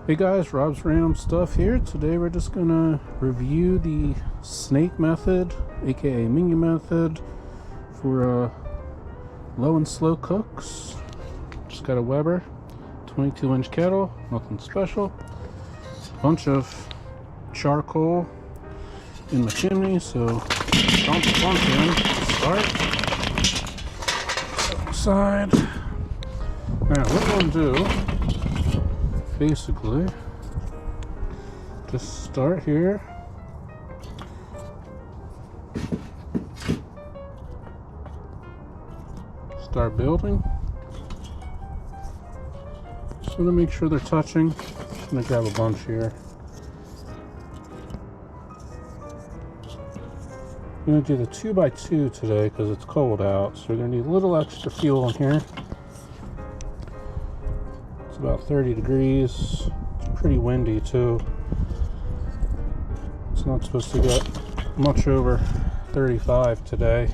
Hey guys, RobzRandomStuff here. Today we're just gonna review the snake method, aka minion method, for low and slow cooks. Just got a Weber 22-inch kettle, nothing special. Bunch of charcoal in the chimney, so dump a bunch in to start. Side. Now what we're gonna do, basically, just start here. Start building. Just want to make sure they're touching. I'm gonna grab a bunch here. I'm gonna do the 2x2 today because it's cold out, so we're gonna need a little extra fuel in here. It's about 30 degrees. It's pretty windy too. It's not supposed to get much over 35 today.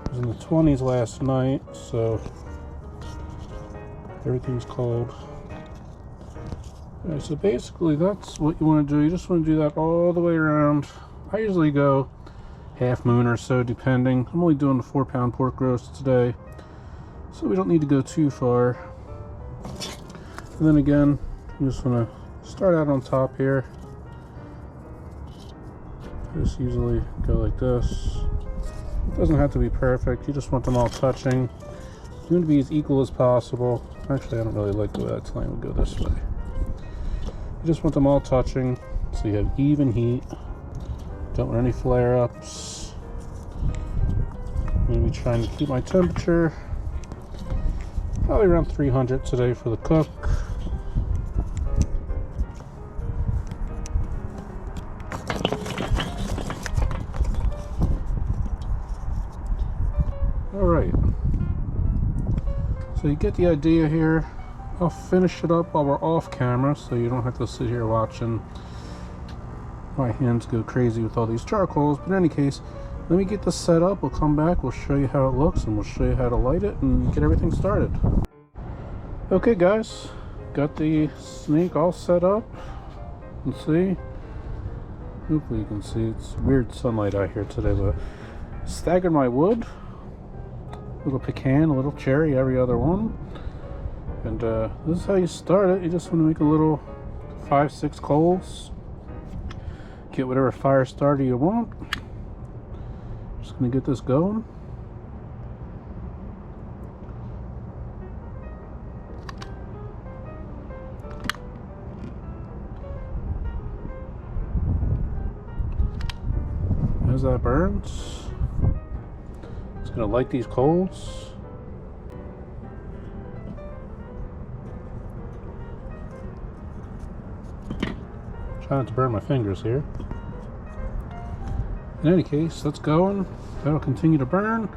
It was in the 20s last night, so everything's cold. Alright, so basically that's what you want to do. You just want to do that all the way around. I usually go half moon or so, depending. I'm only doing the 4-pound pork roast today, so we don't need to go too far. And then again, you just want to start out on top here. Just usually go like this. It doesn't have to be perfect. You just want them all touching. You want to be as equal as possible. Actually, I don't really like the way that line would go this way. You just want them all touching so you have even heat. Don't want any flare-ups. I'm going to be trying to keep my temperature probably around 300 today for the cook. Alright, so you get the idea here. I'll finish it up while we're off camera so you don't have to sit here watching my hands go crazy with all these charcoals. But in any case, let me get this set up. We'll come back, we'll show you how it looks, and we'll show you how to light it and get everything started. Okay guys, got the snake all set up. Let's see. Hopefully you can see. It's weird sunlight out here today, but staggered my wood. A little pecan, a little cherry, every other one. And this is how you start it. You just want to make a little 5-6 coals. Get whatever fire starter you want. Just gonna get this going. As that burns, it's gonna light these coals. Try not to burn my fingers here. In any case, that's going. That'll continue to burn.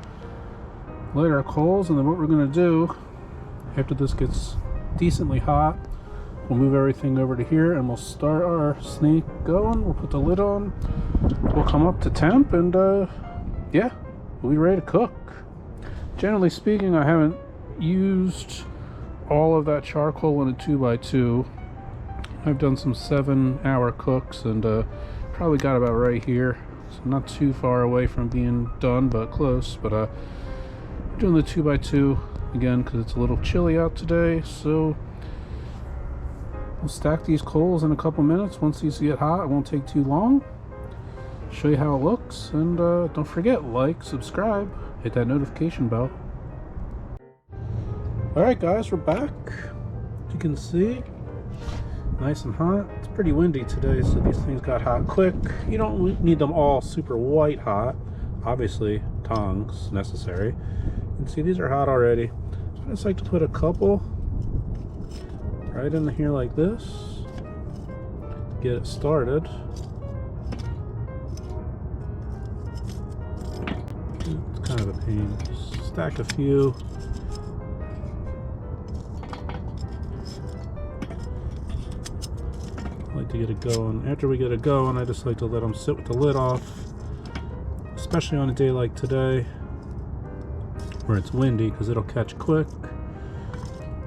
Light our coals, and then what we're going to do after this gets decently hot, we'll move everything over to here and we'll start our snake going. We'll put the lid on. We'll come up to temp, and yeah, we'll be ready to cook. Generally speaking, I haven't used all of that charcoal in a 2x2. I've done some 7-hour cooks and probably got about right here. So not too far away from being done, but close. But I'm doing the 2x2 again because it's a little chilly out today. So we'll stack these coals in a couple minutes. Once these get hot, it won't take too long. Show you how it looks, and don't forget, like, subscribe, hit that notification bell. Alright guys, we're back. As you can see, nice and hot. It's pretty windy today, so these things got hot quick. You don't need them all super white hot. Obviously, tongs necessary. You can see these are hot already. I just like to put a couple right in here like this. Get it started. It's kind of a pain. Stack a few. To get it going. After we get it going, I just like to let them sit with the lid off, especially on a day like today where it's windy, because it'll catch quick.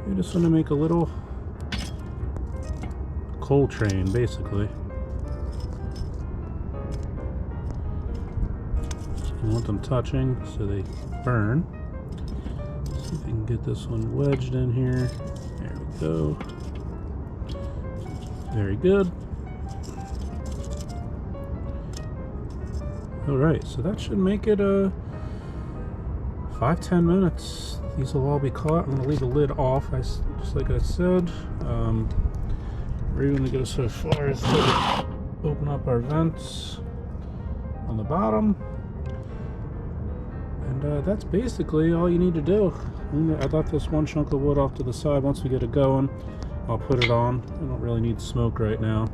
You just want to make a little coal train, basically. You want them touching so they burn. Let's see if we can get this one wedged in here. There we go. Very good. Alright, so that should make it 5-10 minutes. These will all be caught. I'm going to leave the lid off, just like I said. We're even going to go so far as to open up our vents on the bottom. And that's basically all you need to do. I left this one chunk of wood off to the side. Once we get it going, I'll put it on. I don't really need smoke right now.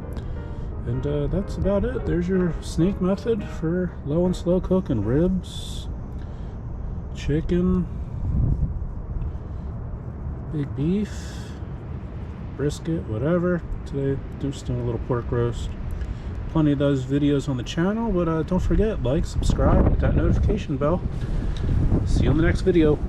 And that's about it. There's your snake method for low and slow cooking ribs, chicken, big beef, brisket, whatever. Today, just doing a little pork roast. Plenty of those videos on the channel, but don't forget, like, subscribe, hit that notification bell. See you in the next video.